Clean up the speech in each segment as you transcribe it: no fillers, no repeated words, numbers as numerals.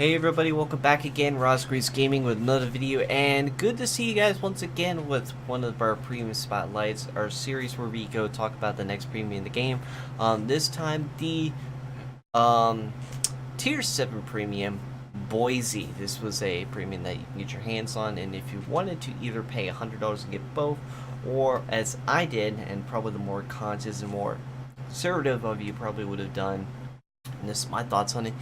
Hey everybody, welcome back again, Rosgreaves Gaming with another video, and good to see you guys once again with one of our premium spotlights, our series where we go talk about the next premium in the game. This time the Tier 7 premium, Boise. This was a premium that you can get your hands on, and if you wanted to either pay $100 and get both, or as I did, and probably the more conscious and more conservative of you probably would have done, and this is my thoughts on it,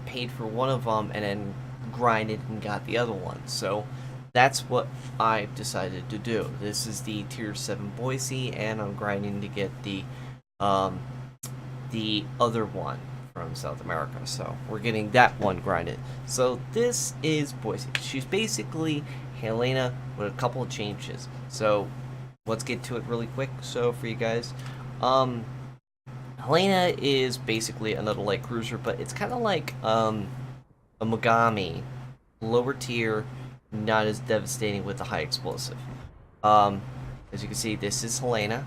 paid for one of them and then grinded and got the other one. So that's what I decided to do. This is the Tier 7 Boise, and I'm grinding to get the other one from South America. So we're getting that one grinded. So this is Boise. She's basically Helena with a couple of changes. So let's get to it really quick. So for you guys, Helena is basically another light cruiser, but it's kind of like a Mogami, lower tier, not as devastating with the high explosive. As you can see, this is Helena,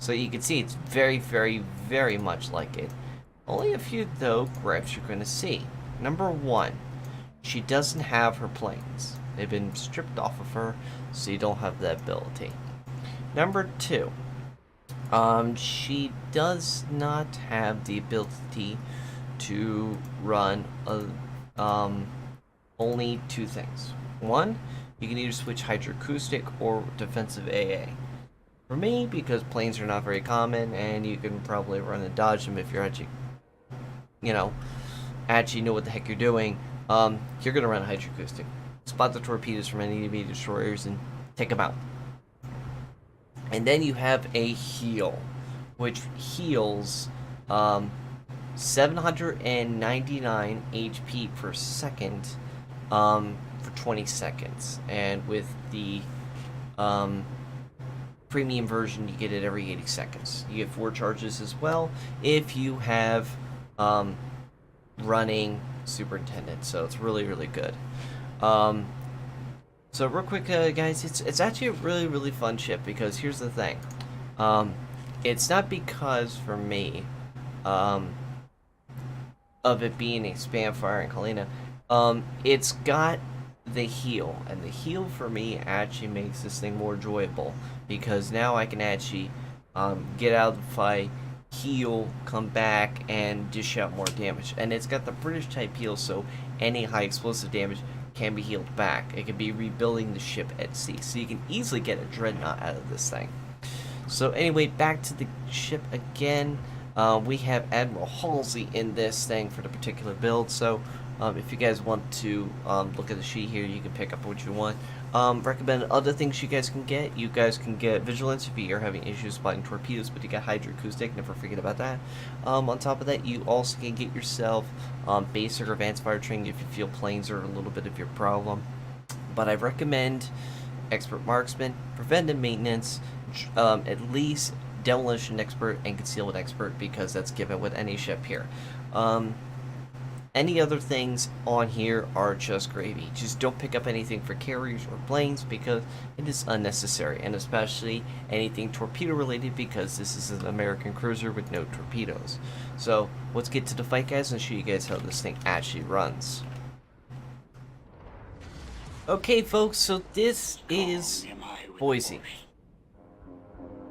so you can see it's very, very, very much like it. Only a few, though, gripes you're going to see. Number one, she doesn't have her planes. They've been stripped off of her, so you don't have that ability. Number two, she does not have the ability to run only two things. One, you can either switch hydroacoustic or defensive AA. For me, because planes are not very common, and you can probably run and dodge them if you're actually, actually know what the heck you're doing, you're going to run hydroacoustic. Spot the torpedoes from any enemy destroyers and take them out. And then you have a heal, which heals 799 HP per second for 20 seconds. And with the premium version, you get it every 80 seconds. You get 4 charges as well if you have running Superintendent. So it's really, really good. So real quick, guys, it's actually a really, really fun ship, because here's the thing. It's not because, for me, of it being a spam firing Helena. It's got the heal, and the heal for me actually makes this thing more enjoyable, because now I can actually get out of the fight, heal, come back, and dish out more damage. And it's got the British type heal, so any high explosive damage can be healed back. It can be rebuilding the ship at sea, so you can easily get a dreadnought out of this thing. So anyway, back to the ship again. We have Admiral Halsey in this thing for the particular build, so if you guys want to look at the sheet here, you can pick up what you want. Recommend other things you guys can get. You guys can get Vigilance if you're having issues spotting torpedoes, but you got Hydroacoustic, never forget about that. On top of that, you also can get yourself basic or advanced fire training if you feel planes are a little bit of your problem. But I recommend Expert Marksman, Preventive Maintenance, at least Demolition Expert and Concealment Expert, because that's given with any ship here. Any other things on here are just gravy. Just don't pick up anything for carriers or planes, because it is unnecessary, and especially anything torpedo related, because this is an American cruiser with no torpedoes. So let's get to the fight, guys, and show you guys how this thing actually runs. Okay, folks, so this is Boise.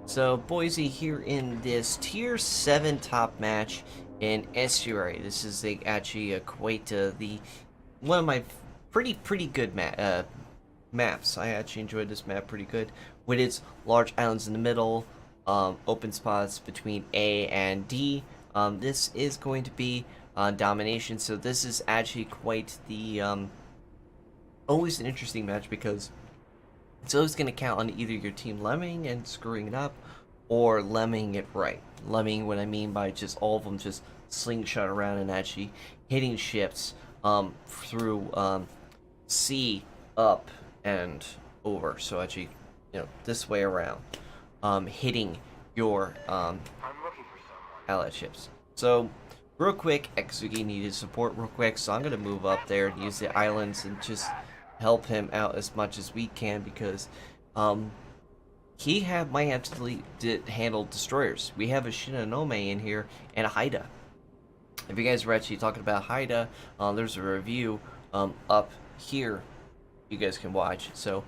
So Boise here in this Tier 7 top match in Estuary. This is actually quite one of my pretty good maps. I actually enjoyed this map pretty good, with its large islands in the middle, open spots between A and D. This is going to be domination, so this is actually quite the always an interesting match, because it's always going to count on either your team lemming and screwing it up, or lemming it right. Lemming, what I mean by just all of them just slingshot around and actually hitting ships through sea, up, and over. So actually, this way around, hitting your allied ships. So real quick, Exugi needed support real quick, so I'm going to move up there and use the islands and just help him out as much as we can, because might have to handle destroyers. We have a Shinonome in here and a Haida. If you guys were actually talking about Haida, there's a review up here you guys can watch. So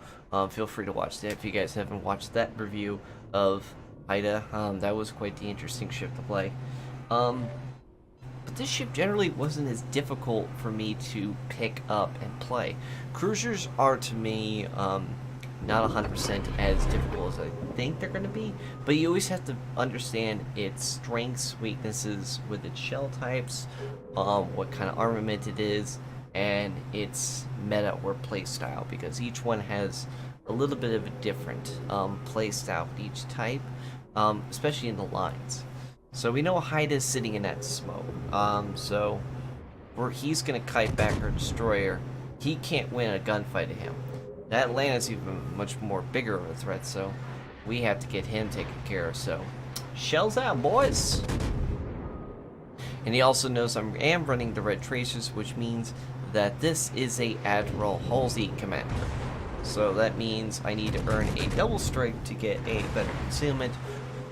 feel free to watch that if you guys haven't watched that review of Haida. That was quite the interesting ship to play. But this ship generally wasn't as difficult for me to pick up and play. Cruisers are, to me, not 100% as difficult as I think they're going to be, but you always have to understand its strengths, weaknesses with its shell types, what kind of armament it is, and its meta or play style, because each one has a little bit of a different play style with each type, especially in the lines. So we know Haida is sitting in that smoke. So where he's going to kite back our destroyer, he can't win a gunfight to him. That Atlanta's even much more bigger of a threat, so we have to get him taken care of. So shells out, boys! And he also knows I am running the red tracers, which means that this is a Admiral Halsey commander. So that means I need to earn a double strike to get a better concealment,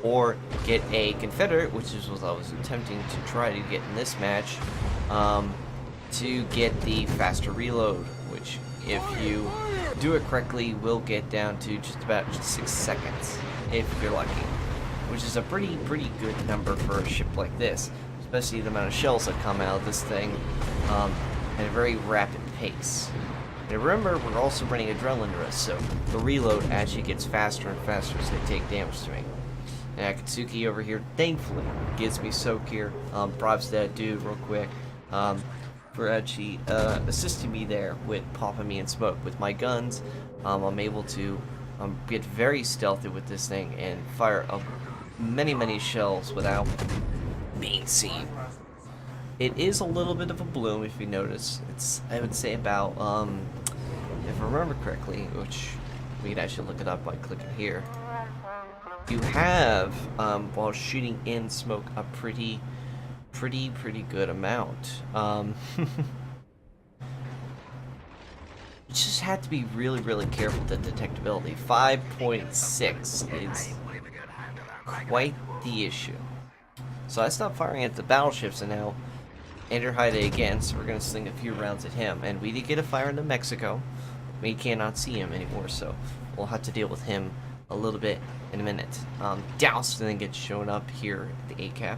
or get a Confederate, which is what I was attempting to try to get in this match, to get the faster reload, which if you do it correctly will get down to just about 6 seconds, if you're lucky, which is a pretty good number for a ship like this, especially the amount of shells that come out of this thing at a very rapid pace. And remember, we're also running adrenaline rust, so the reload actually gets faster and faster as they take damage to me. And Akatsuki over here, thankfully, gives me soak here. Props to that dude real quick for actually assisting me there with popping me in smoke. With my guns, I'm able to get very stealthy with this thing and fire up many shells without being seen. It is a little bit of a bloom, if you notice. It's, I would say, about, if I remember correctly, which we can actually look it up by clicking here. You have, while shooting in smoke, a pretty good amount. You just have to be really careful with the detectability. 5.6 is quite the issue. So I stopped firing at the battleships and now enter Haida again, so we're going to sling a few rounds at him. And we did get a fire into Mexico. We cannot see him anymore, so we'll have to deal with him a little bit in a minute. Doused then gets shown up here at the ACAP.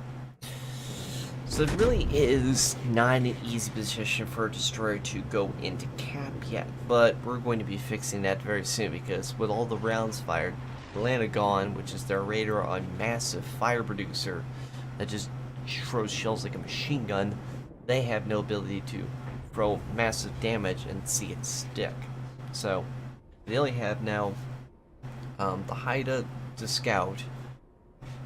So it really is not an easy position for a destroyer to go into cap yet, but we're going to be fixing that very soon, because with all the rounds fired, Atlanta gone, which is their radar on massive fire producer that just throws shells like a machine gun, they have no ability to throw massive damage and see it stick. So they only have now the Haida to scout,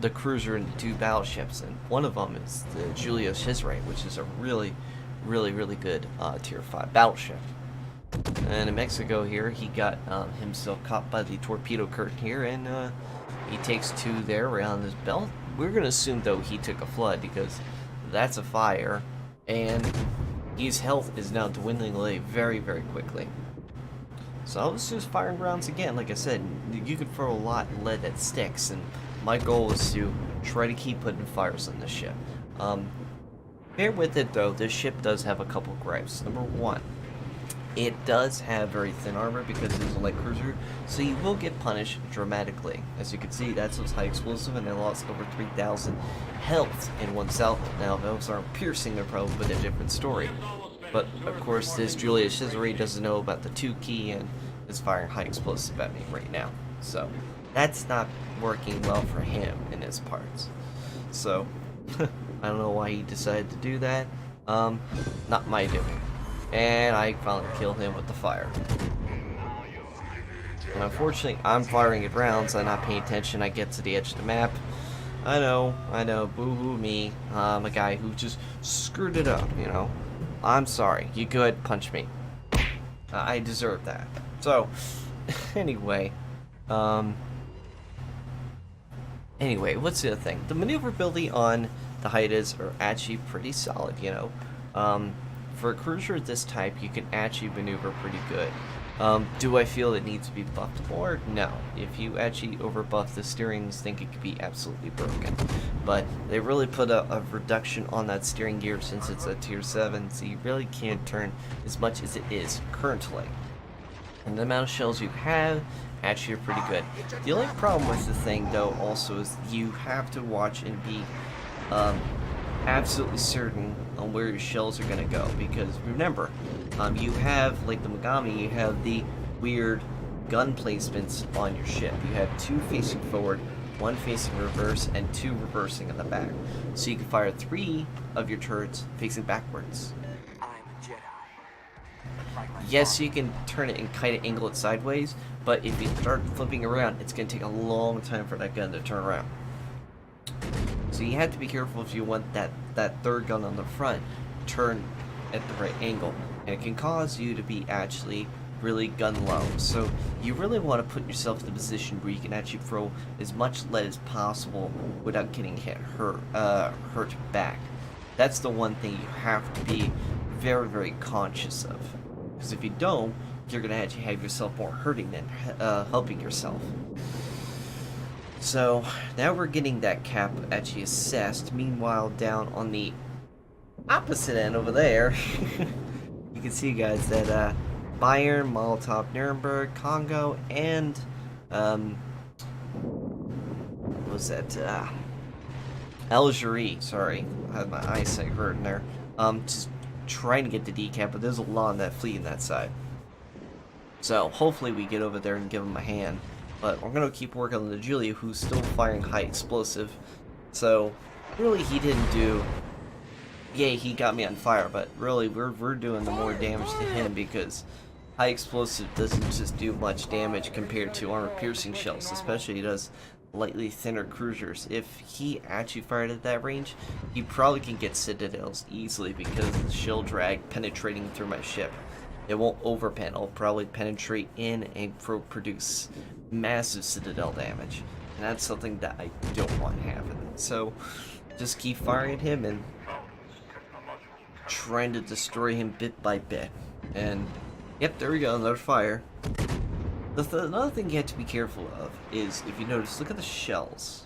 the cruiser, and the 2 battleships, and one of them is the Julius Caesar, which is a really good tier 5 battleship. And in Mexico here, he got himself caught by the torpedo curtain here, and he takes 2 there around his belt. We're gonna assume though he took a flood, because that's a fire, and his health is now dwindling away very quickly. So I was just firing rounds again. Like I said, you could throw a lot of lead that sticks, and my goal is to try to keep putting fires on this ship. Bear with it though, this ship does have a couple gripes. Number 1, it does have very thin armor because it is a light cruiser, so you will get punished dramatically. As you can see, that's what's high explosive, and they lost over 3,000 health in one salvo. Now, if those aren't piercing, they're probably a different story. But, of course, this Julius Caesar doesn't know about the 2 key and is firing high explosive at me right now. So, that's not working well for him in his parts. So, I don't know why he decided to do that. Not my doing. And I finally killed him with the fire. And unfortunately, I'm firing at rounds, I'm not paying attention, I get to the edge of the map. I know, boo-hoo me. I'm a guy who just screwed it up, you know. I'm sorry. You go ahead and punch me. I deserve that. So, anyway, what's the other thing? The maneuverability on the Haidas are actually pretty solid, you know. For a cruiser of this type, you can actually maneuver pretty good. Do I feel it needs to be buffed more? No. If you actually overbuff the steering, I think it could be absolutely broken. But they really put a reduction on that steering gear since it's a tier 7, so you really can't turn as much as it is currently. And the amount of shells you have actually are pretty good. The only problem with the thing, though, also is you have to watch and be absolutely certain on where your shells are going to go, because remember, you have, like the Megami, you have the weird gun placements on your ship. You have 2 facing forward, 1 facing reverse, and 2 reversing in the back. So you can fire 3 of your turrets facing backwards. I'm a Jedi. Yes, you can turn it and kind of angle it sideways, but if you start flipping around, it's going to take a long time for that gun to turn around. So you have to be careful if you want that third gun on the front turn at the right angle, and it can cause you to be actually really gun low. So you really want to put yourself in a position where you can actually throw as much lead as possible without getting hurt back. That's the one thing you have to be very, very conscious of, because if you don't, you're going to actually have yourself more hurting than helping yourself. So now we're getting that cap actually assessed. Meanwhile, down on the opposite end over there, you can see, guys, that Bayern, Molotov, Nuremberg, Congo, and what was that? Algeria. Sorry, I had my eyesight hurting there. Just trying to get the decap, but there's a lot on that fleet on that side. So hopefully we get over there and give them a hand. But we're going to keep working on the Julia, who's still firing high explosive. So, really, he didn't do... Yay, he got me on fire, but really, we're doing the more damage to him, because high explosive doesn't just do much damage compared to armor-piercing shells, especially it does lightly thinner cruisers. If he actually fired at that range, he probably can get citadels easily because of the shell drag penetrating through my ship. It won't overpen, it'll probably penetrate in and produce massive citadel damage. And that's something that I don't want happening. So, just keep firing at him and trying to destroy him bit by bit. And, yep, there we go, another fire. Another thing you have to be careful of is, if you notice, look at the shells.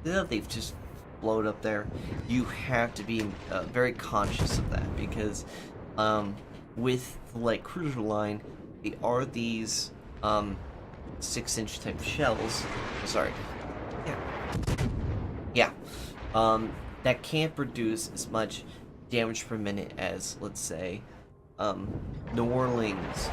You know, they've just blown up there. You have to be very conscious of that, because with the light cruiser line, they are these 6-inch type shells. Sorry. Yeah. That can't produce as much damage per minute as, let's say, New Orleans,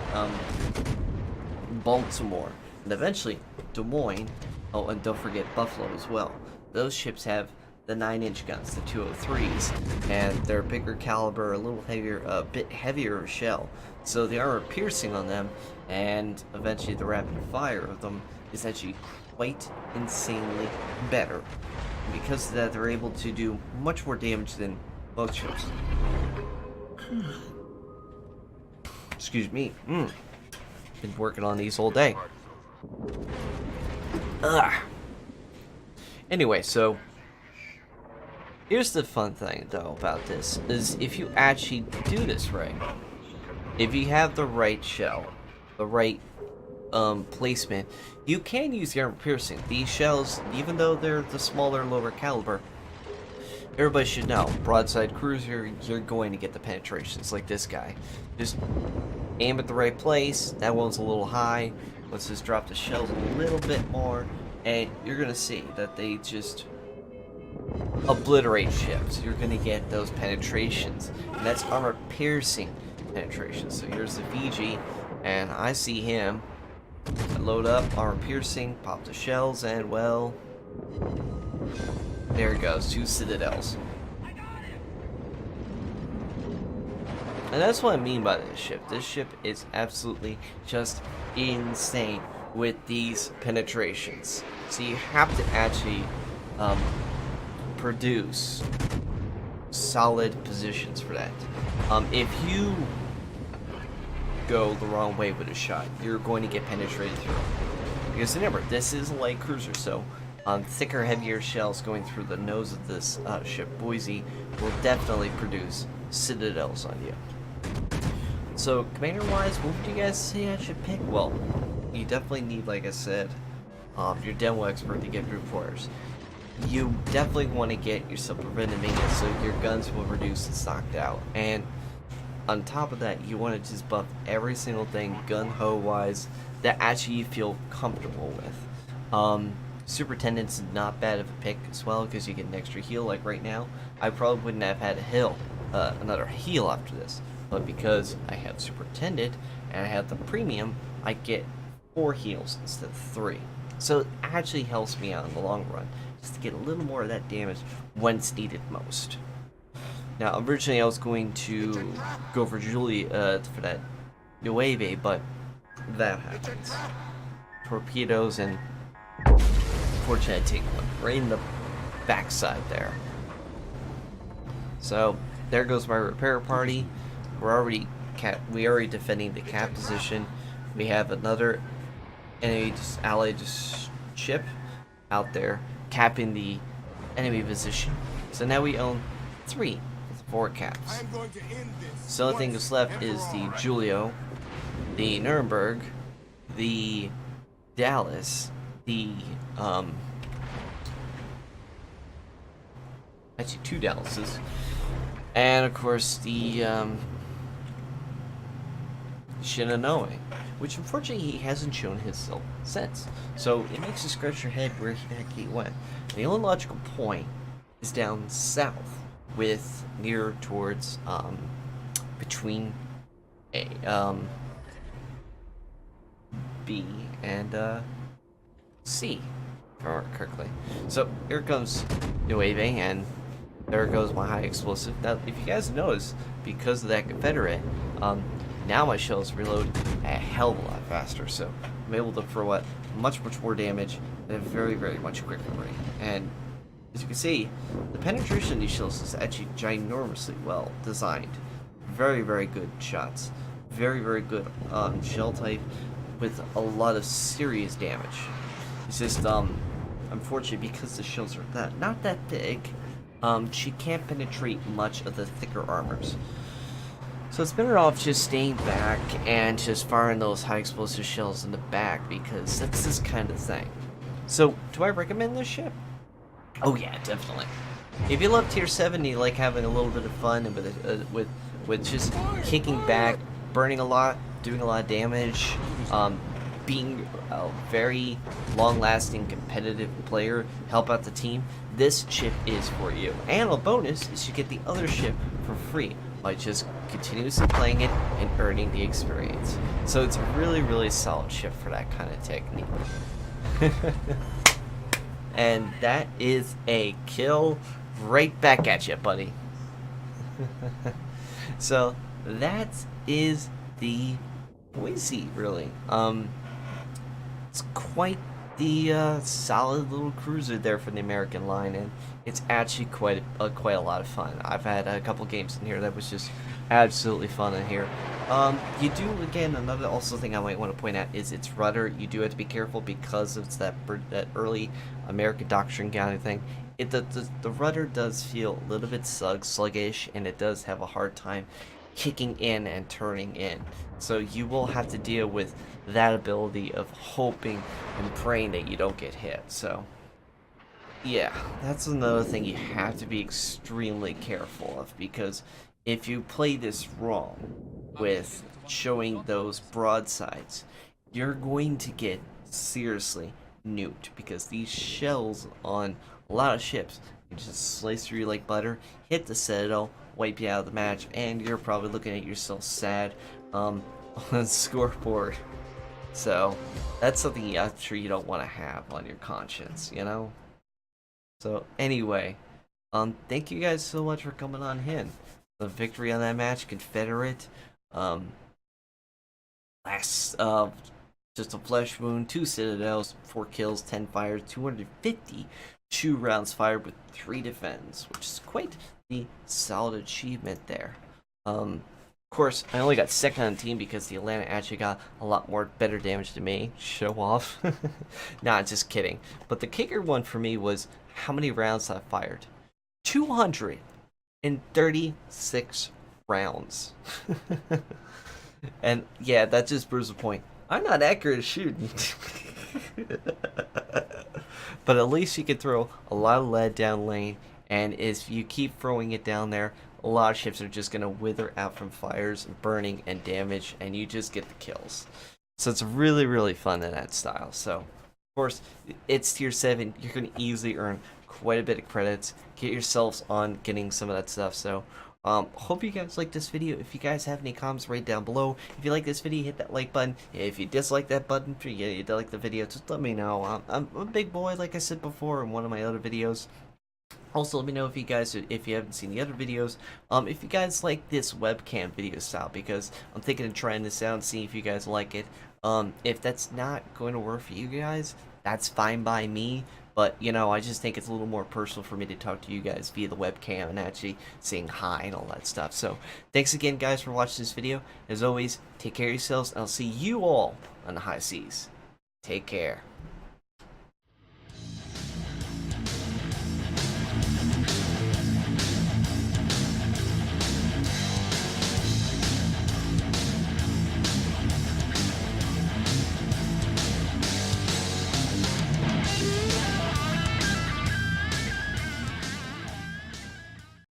Baltimore, and eventually Des Moines. Oh, and don't forget Buffalo as well. Those ships have the 9-inch guns, the 203s, and they're bigger caliber, a little heavier, a bit heavier shell. So the armor piercing on them, and eventually the rapid fire of them, is actually quite insanely better. And because of that, they're able to do much more damage than most ships. Excuse me. Been working on these all day. Ugh. Anyway, so here's the fun thing, though, about this, is if you actually do this right, if you have the right shell, the right placement, you can use the armor piercing. These shells, even though they're the smaller, lower caliber, everybody should know, broadside cruiser, you're going to get the penetrations like this guy. Just aim at the right place. That one's a little high. Let's just drop the shells a little bit more, and you're going to see that they just obliterate ships. You're going to get those penetrations, and that's armor piercing penetrations. So here's the Fiji, and I see him. I load up, armor piercing, pop the shells, and well, there it goes, 2 citadels. And that's what I mean by this ship. This ship is absolutely just insane with these penetrations. So you have to actually produce solid positions for that. If you go the wrong way with a shot, you're going to get penetrated through. Because remember, this is a light cruiser, so thicker, heavier shells going through the nose of this ship, Boise, will definitely produce citadels on you. So, commander-wise, what would you guys say I should pick? Well, you definitely need, like I said, your demo expert to get reporters. You definitely want to get yourself preventive maintenance so your guns will reduce and knocked out. And on top of that, you want to just buff every single thing gun-ho wise that actually you feel comfortable with. Superintendent's not bad of a pick as well because you get an extra heal. Like right now, I probably wouldn't have had another heal after this, but because I have Superintendent and I have the premium, I get 4 heals instead of 3. So it actually helps me out in the long run, just to get a little more of that damage when it's needed most. Now, originally I was going to go for Julie for that Nueve, but that happens. Torpedoes, and fortunately I take one right in the backside there. So there goes my repair party. We're already defending the cap position. We have another enemy allied ship out there capping the enemy position. So now we own 3 with 4 caps. So the only thing that's left is the Julio, the Nuremberg, the Dallas, the actually 2 Dallases, and of course the Shinanoe, which unfortunately he hasn't shown his sense. So it makes you scratch your head where the heck he went. The only logical point is down south, with near towards between A B and C, if I remember correctly. So here comes Nueve, and there goes my high explosive. Now, if you guys notice, because of that Confederate, now my shells reload a hell of a lot faster, so I'm able to throw out much more damage at a very much quicker rate. And as you can see, the penetration of these shells is actually ginormously well designed. Very good shots. Very good shell type with a lot of serious damage. It's just unfortunately, because the shells are not that big, she can't penetrate much of the thicker armors. So it's better off just staying back and just firing those high explosive shells in the back, because that's this kind of thing. So, do I recommend this ship? Oh yeah, definitely. If you love Tier 7 and you like having a little bit of fun and with just kicking back, burning a lot, doing a lot of damage, being a very long-lasting competitive player, help out the team, this ship is for you. And a bonus is you get the other ship for free by just continuously playing it and earning the experience. So it's a really solid ship for that kind of technique. And that is a kill right back at you, buddy. So that is the Boise, really. It's quite the solid little cruiser there for the American line, and it's actually quite a lot of fun. I've had a couple games in here that was just absolutely fun in here. You do, again, another also thing I might want to point out is its rudder. You do have to be careful because it's that early American doctrine kind of thing. The rudder does feel a little bit sluggish, and it does have a hard time kicking in and turning in. So you will have to deal with that ability of hoping and praying that you don't get hit. So yeah, that's another thing you have to be extremely careful of, because if you play this wrong with showing those broadsides, you're going to get seriously nuked, because these shells on a lot of ships can just slice through you like butter, hit the citadel, wipe you out of the match, and you're probably looking at yourself sad on the scoreboard. So that's something I'm sure you don't want to have on your conscience, you know? So anyway, thank you guys so much for coming on in. The victory on that match, Confederate, just a flesh wound, 2 citadels, 4 kills, 10 fires, 252 rounds fired with 3 defends, which is quite the solid achievement there. Of course, I only got second on the team because the Atlanta actually got a lot more better damage than me. Show off. Nah, just kidding. But the kicker one for me was how many rounds I fired. 236 rounds. And yeah, that just proves the point. I'm not accurate at shooting. But at least you can throw a lot of lead down lane, and if you keep throwing it down there, a lot of ships are just gonna wither out from fires, burning, and damage, and you just get the kills. So it's really, really fun in that style. So, of course, it's tier 7. You're gonna easily earn quite a bit of credits. Get yourselves on getting some of that stuff. So, hope you guys like this video. If you guys have any comments, right down below. If you like this video, hit that like button. If you dislike that button, you dislike the video, just let me know. I'm a big boy, like I said before in one of my other videos. Also, let me know if you guys, if you haven't seen the other videos, if you guys like this webcam video style, because I'm thinking of trying this out and seeing if you guys like it. If that's not going to work for you guys, that's fine by me. But, you know, I just think it's a little more personal for me to talk to you guys via the webcam and actually saying hi and all that stuff. So, thanks again, guys, for watching this video. As always, take care of yourselves, and I'll see you all on the high seas. Take care.